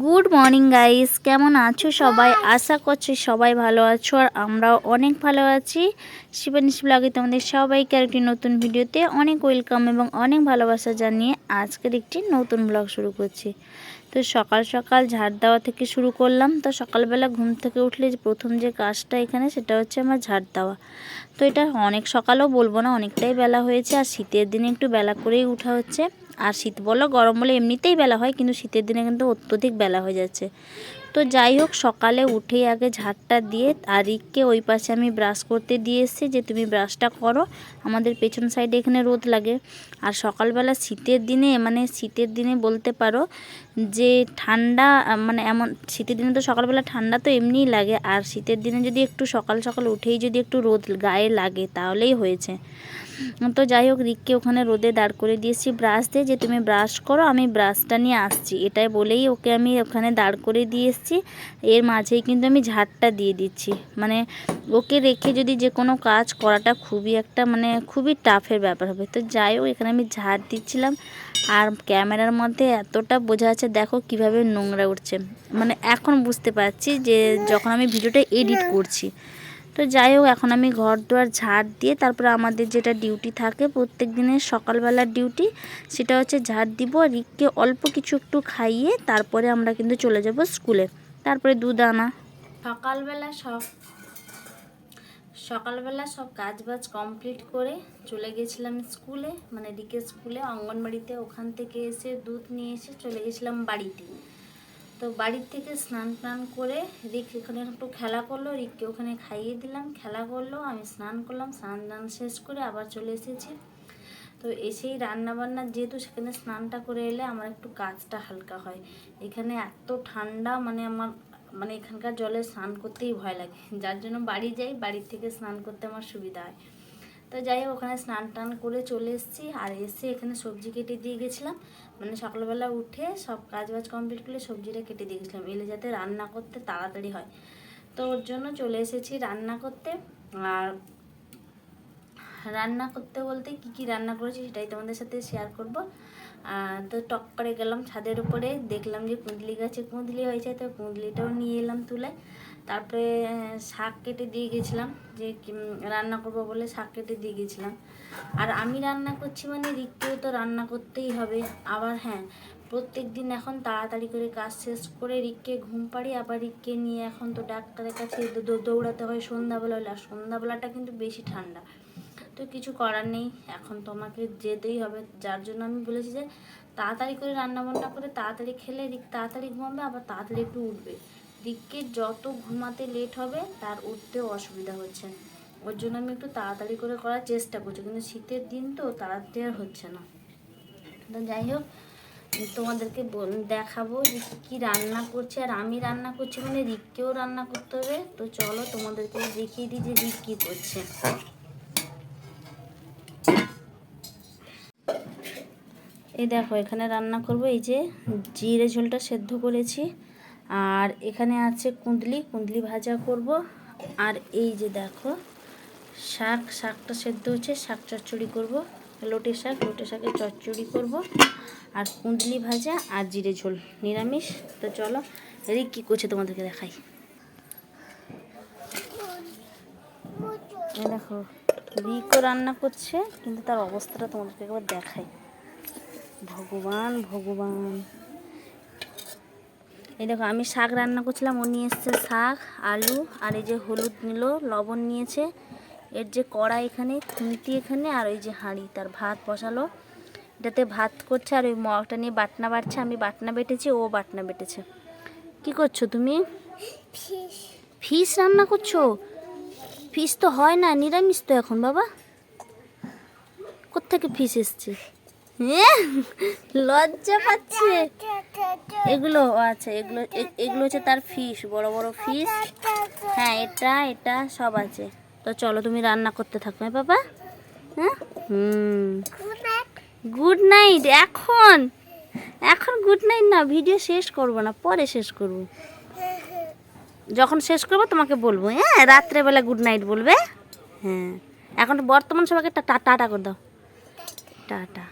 Good morning guys, কেমন আছো সবাই? আশা করছি সবাই ভালো আছো আর আমরাও অনেক ভালো আছি। শিবানিশ ব্লগে তোমাদের সবাইকে আরেকটি নতুন ভিডিওতে অনেক ওয়েলকাম এবং অনেক ভালোবাসা জানিয়ে আজকের একটি নতুন ব্লগ শুরু করছি। তো সকাল সকাল ঝাড় দেওয়া থেকে শুরু করলাম। তো সকালবেলা ঘুম থেকে উঠলে প্রথম যে কাজটা এখানে সেটা হচ্ছে আমার ঝাড় দেওয়া। তো এটা অনেক সকালেও বলবো না, অনেকটাই বেলা হয়েছে। আর শীতের দিনে একটু বেলা করেই উঠা হচ্ছে। আর শীত বলো গরম বলে এমনিতেই বেলা হয়, কিন্তু শীতের দিনে কিন্তু অত্যধিক বেলা হয়ে যাচ্ছে। তো যাই হোক, সকালে উঠেই আগে ঝাড়টা দিয়ে আর রিককে ওই পাশে আমি ব্রাশ করতে দিয়ে এসেছি যে তুমি ব্রাশটা করো, আমাদের পেছন সাইডে এখানে রোদ লাগে। আর সকালবেলা শীতের দিনে বলতে পারো যে ঠান্ডা, মানে এমন শীতের দিনে তো সকালবেলা ঠান্ডা তো এমনিই লাগে, আর শীতের দিনে যদি একটু সকাল সকাল উঠেই যদি একটু রোদ গায়ে লাগে তাহলেই হয়েছে। তো যাই হোক, রিককে ওখানে রোদে দাঁড় করে দিয়েছি ব্রাশ দিয়ে যে তুমি ব্রাশ করো, আমি ব্রাশটা নিয়ে আসছি, এটাই বলেই ওকে আমি ওখানে দাঁড় করে দিয়ে এসেছি। এর মাঝেই কিন্তু আমি ঝাড়টা দিয়ে দিচ্ছি। মানে ওকে রেখে যদি যে কোনো কাজ করাটা খুবই টাফের ব্যাপার হবে। তো যাই হোক, এখানে আমি ঝাড় দিচ্ছিলাম আর ক্যামেরার মধ্যে এতটা বোঝা যাচ্ছে, দেখো কিভাবে নোংরা উঠছে। মানে এখন বুঝতে পারছি যে যখন আমি ভিডিওটা এডিট করছি। তো যাই হোক, এখন আমি ঘর দুয়ার ঝাড় দিয়ে তারপরে আমাদের যেটা ডিউটি থাকে প্রত্যেক দিনের সকালবেলার ডিউটি, সেটা হচ্ছে ঝাড় দিব আর রিককে অল্প কিছু একটু খাইয়ে তারপরে আমরা কিন্তু চলে যাব স্কুলে। তারপরে দুধ আনা। সকালবেলা সব কাজবাজ কমপ্লিট করে চলে গেছিলাম স্কুলে, মানে রিকের স্কুলে, অঙ্গনবাড়িতে। ওখান থেকে এসে দুধ নিয়ে এসে চলে গেছিলাম বাড়িতে। তো বাড়ির থেকে স্নান টান করে রিক এখানে একটু খেলা করলো, রিককে ওখানে খাইয়ে দিলাম, খেলা করলো, আমি স্নান করলাম, স্নান টান শেষ করে আবার চলে এসেছি। তো এসেই রান্নাবান্না, যেহেতু সেখানে স্নানটা করে এলে আমার একটু কাজটা হালকা হয়। এখানে এত ঠান্ডা, আমার এখানকার জলে স্নান করতেই ভয় লাগে, যার জন্য বাড়ি যাই, বাড়ির থেকে স্নান করতে আমার সুবিধা হয়। তো যাই হোক, ওখানে স্নান টান করে চলে এসেছি। আর এসে এখানে সবজি কেটে দিয়ে গেছিলাম, মানে সকালবেলা উঠে সব কাজ বাজ কমপ্লিট করলে সবজিটা কেটে দিয়ে গেছিলাম, এলে যাতে রান্না করতে তাড়াতাড়ি হয়। তো ওর জন্য চলে এসেছি রান্না করতে। আর রান্না করতে বলতে কি রান্না করেছি সেটাই তোমাদের সাথে শেয়ার করব। তো টক করে গেলাম ছাদের উপরে, দেখলাম যে কুঁদলি গাছে কুঁদলি হয়েছে, তো কুঁদলিটাও নিয়ে এলাম তুলে। তারপরে শাক কেটে দিয়ে গেছিলাম, যে রান্না করবো বলে শাক কেটে দিয়ে গেছিলাম। আর আমি রান্না করছি মানে রিককেও তো রান্না করতেই হবে। আবার হ্যাঁ, প্রত্যেক দিন এখন তাড়াতাড়ি করে কাজ শেষ করে রিককে ঘুম পাড়ি, আবার রিককে নিয়ে এখন তো ডাক্তারের কাছে দৌড়াতে হয় সন্ধ্যাবেলা হলে। আর সন্ধ্যাবেলাটা কিন্তু বেশি ঠান্ডা, তো কিছু করার নেই, এখন তোমাকে যেতেই হবে। যার জন্য আমি বলেছি যে তাড়াতাড়ি করে রান্নাবান্না করে তাড়াতাড়ি খেলে রিক তাড়াতাড়ি ঘুমাবে, আবার তাড়াতাড়ি একটু উঠবে। রিককে যত ঘুমাতে লেট হবে তার উঠতেও অসুবিধা হচ্ছে, ওর জন্য আমি একটু তাড়াতাড়ি করে করার চেষ্টা করছি, কিন্তু শীতের দিন তো তাড়াতাড়ি আর হচ্ছে না। তো যাই হোক, তোমাদেরকে দেখাবো যে কী রান্না করছে। আর আমি রান্না করছি মানে রিককেও রান্না করতে হবে। তো চলো তোমাদেরকে দেখিয়ে দিই যে রিক কী করছে। এই দেখো, এখানে রান্না করব, এই যে জিরে ঝোলটা সেদ্ধ করেছি, আর এখানে আছে কুঁদলি ভাজা করব। আর এই যে দেখো শাকটা সেদ্ধ হচ্ছে, শাক চচ্চড়ি করব, লোটে শাকের চচ্চড়ি করব, আর কুঁদলি ভাজা আর জিরে ঝোল নিরামিষ। তো চলো রিক কী করছে তোমাদেরকে দেখাই। এই দেখো, রিকও রান্না করছে, কিন্তু তার অবস্থাটা তোমাদেরকে একবার দেখাই। ভগবান, এই দেখো, আমি শাক রান্না করছিলাম, ও নিয়ে এসছে শাক, আলু, আর এই যে হলুদ নিল, লবণ নিয়েছে, এর যে কড়াই এখানে, খুন্তি এখানে, আর ওই যে হাঁড়ি, তার ভাত বসালো, এটাতে ভাত করছে। আর ওই মগটা নিয়ে বাটনা বাটছে, আমি বাটনা বেটেছি, ও বাটনা বেটেছে। কি করছো তুমি? ফিশ রান্না করছো? ফিশ তো হয় না, নিরামিষ তো এখন বাবা। কোত্থেকে ফিশ এসছে? লজ্জা পাচ্ছে। এগুলো আচ্ছা, এগুলো হচ্ছে তার ফিশ, বড় বড় ফিশ। হ্যাঁ, এটা সব আছে। তো চলো তুমি রান্না করতে থাকো। হ্যাঁ বাবা, হ্যাঁ, গুড নাইট। এখন গুড নাইট না, ভিডিও শেষ করবো না, পরে শেষ করবো। যখন শেষ করবো তোমাকে বলবো। হ্যাঁ, রাত্রেবেলা গুড নাইট বলবে। হ্যাঁ, এখন বর্তমান সবাইকে টাটা করে দাও, টাটা।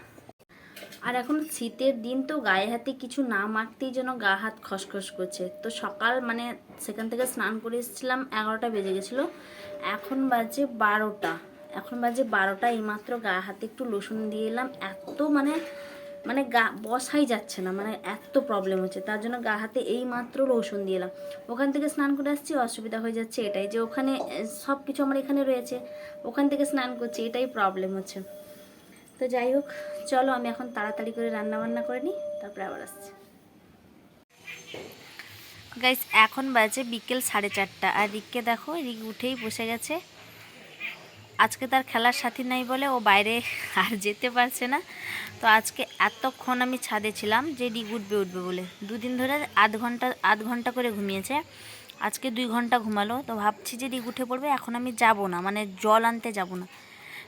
আর এখন শীতের দিন তো গায়ে হাতে কিছু না মাখতেই যেন গা হাত খসখস করছে। তো সকাল মানে সেখান থেকে স্নান করে এসেছিলাম 11টা বেজে গেছিলো, এখন বাজে 12টা। এখন বাজে 12টা, এইমাত্র গা হাতে একটু লোশন দিয়ে এলাম। এত মানে মানে গা বসাই যাচ্ছে না, মানে এত প্রবলেম হচ্ছে, তার জন্য গা হাতে এই মাত্র লোশন দিয়ে এলাম। ওখান থেকে স্নান করে আসছি, অসুবিধা হয়ে যাচ্ছে এটাই যে ওখানে সব কিছু আমার এখানে রয়েছে, ওখান থেকে স্নান করছি, এটাই প্রবলেম হচ্ছে। তো যাই হোক, চলো আমি এখন তাড়াতাড়ি করে রান্না বান্না করে নিই, তারপরে আবার আসছি। গাইস এখন বাজে বিকেল 4:30, আর রিককে দেখো, রিক উঠেই বসে গেছে। আজকে তার খেলার সাথী নাই বলে ও বাইরে আর যেতে পারছে না। তো আজকে এতক্ষণ আমি ছাদে ছিলাম যে রিক উঠবে বলে। দুদিন ধরে আধ ঘন্টা করে ঘুমিয়েছে, আজকে 2 ঘন্টা ঘুমালো। তো ভাবছি যে রিক উঠে পড়বে, এখন আমি যাব না, মানে জল আনতে যাব না।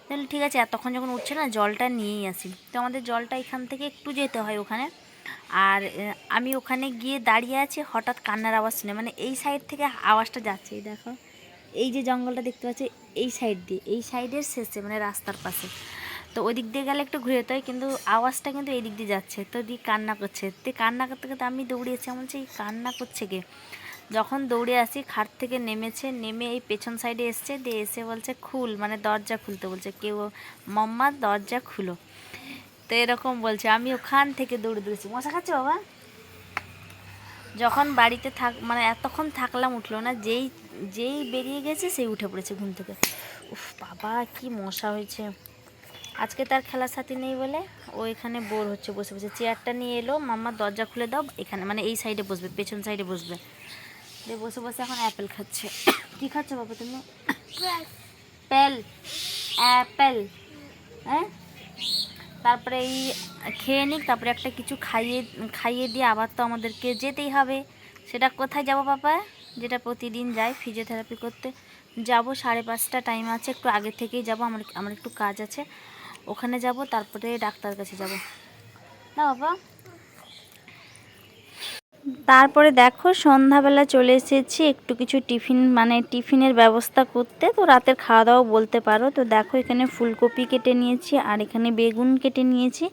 তাহলে ঠিক আছে, এতক্ষণ যখন উঠছে না, জলটা নিয়েই আসি। তো আমাদের জলটা এখান থেকে একটু যেতে হয় ওখানে। আর আমি ওখানে গিয়ে দাঁড়িয়ে আছি, হঠাৎ কান্নার আওয়াজ শুনে, মানে এই সাইড থেকে আওয়াজটা যাচ্ছে। এই দেখো, এই যে জঙ্গলটা দেখতে পাচ্ছি, এই সাইড দিয়ে, এই সাইডের শেষে মানে রাস্তার পাশে। তো ওই দিক দিয়ে গেলে একটু ঘুরে যেতে হয়, কিন্তু আওয়াজটা কিন্তু এই দিক দিয়ে যাচ্ছে। তো দি কান্না করছে, তো কান্না করতে করতে আমি দৌড়িয়েছি। আমি বলছি কান্না করছে কে? যখন দৌড়ে আসি, খাট থেকে নেমেছে, নেমে এই পেছন সাইডে এসছে, দিয়ে এসে বলছে খুল, মানে দরজা খুলতে বলছে, কেউ মাম্মা দরজা খুলো। তো এরকম বলছে, আমি ওখান থেকে দৌড়েছি। মশা খাচ্ছে বাবা? যখন বাড়িতে মানে এতক্ষণ থাকলাম, উঠলো না, যেই যেই বেরিয়ে গেছে সেই উঠে পড়েছে ঘুম থেকে। উফ বাবা, কি মশা হয়েছে। আজকে তার খেলার সাথী নেই বলে ও এখানে বোর হচ্ছে বসে বসে। চেয়ারটা নিয়ে এলো, মাম্মা দরজা খুলে দাও, এখানে মানে এই সাইডে বসবে, পেছন সাইডে বসবে। দিয়ে বসে বসে এখন অ্যাপেল খাচ্ছে। কি খাচ্ছ বাবা তুমি? অ্যাপেল। হ্যাঁ, তারপরে এই খেয়ে নিক, তারপরে একটা কিছু খাইয়ে দিয়ে আবার তো আমাদেরকে যেতেই হবে। সেটা কোথায় যাব বাবা? যেটা প্রতিদিন যাই, ফিজিওথেরাপি করতে যাব। 5:30 টাইম আছে, একটু আগে থেকেই যাব। আমার একটু কাজ আছে, ওখানে যাব, তারপরে ডাক্তার কাছে যাব না বাবা। তারপরে দেখো, সন্ধ্যাবেলা চলে এসেছি একটু কিছু টিফিনের ব্যবস্থা করতে। তো রাতের খাওয়া দাওয়া বলতে পারো। তো দেখো, এখানে ফুলকপি কেটে নিয়েছি, আর এখানে বেগুন কেটে নিয়েছি।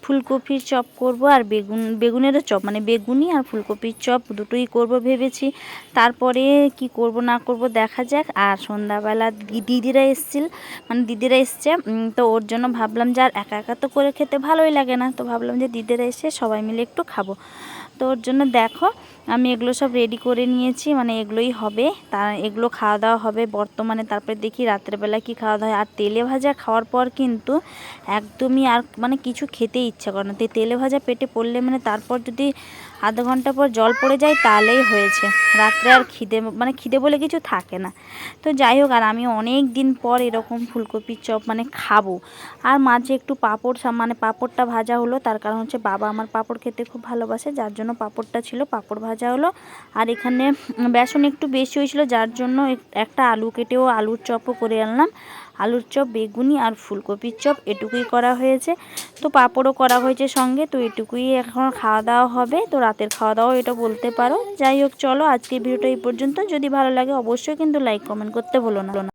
ফুলকপির চপ করব, আর বেগুনেরও চপ, মানে বেগুনি আর ফুলকপির চপ দুটোই করব ভেবেছি। তারপরে কি করব না করব দেখা যাক। আর সন্ধ্যাবেলা দিদিরা এসছে, তো ওর জন্য ভাবলাম যে আর একা একা তো করে খেতে ভালোই লাগে না, তো ভাবলাম যে দিদিরা এসে সবাই মিলে একটু খাবো। তো ওর জন্য দেখো, আমি এগুলো সব রেডি করে নিয়েছি, মানে এগুলোই হবে, এগুলো খাওয়া দাওয়া হবে বর্তমানে। তারপরে দেখি রাতের বেলা কি খাওয়া দাওয়া হয়। আর তেলে ভাজা খাওয়ার পর কিন্তু একদমই আর মানে কিছু খেতে ইচ্ছা করে না। তেলে ভাজা পেটে পড়লে মানে তারপর যদি আধা ঘন্টা পর জল পড়ে যায় তাহলেই হয়েছে, রাত্রে আর খিদে বলে কিছু থাকে না। তো যাই হোক, আর আমি অনেক দিন পর এরকম ফুলকপির চপ মানে খাবো। আর মাঝে একটু পাঁপড়টা ভাজা হলো, তার কারণ হচ্ছে বাবা আমার পাঁপড় খেতে খুব ভালোবাসে, যার জন্য পাঁপড়টা ছিল, পাঁপড় ভাজা হলো। আর এখানে বেসন একটু বেশি হয়েছিল, যার জন্য একটা আলু কেটেও আলুর চপও করে আনলাম। আলুর চপ, বেগুনি আর ফুলকপির চপ এটুকুই করা হয়েছে। তো পাঁপড়ও করা হয়েছে সঙ্গে। তো এটুকুই এখন খাওয়া দাওয়া হবে। তো রাতের খাওয়া দাওয়া এটা বলতে পারো। যাই হোক, চলো আজকের ভিডিওটা এই পর্যন্ত। যদি ভালো লাগে অবশ্যই কিন্তু লাইক কমেন্ট করতে ভুলো না।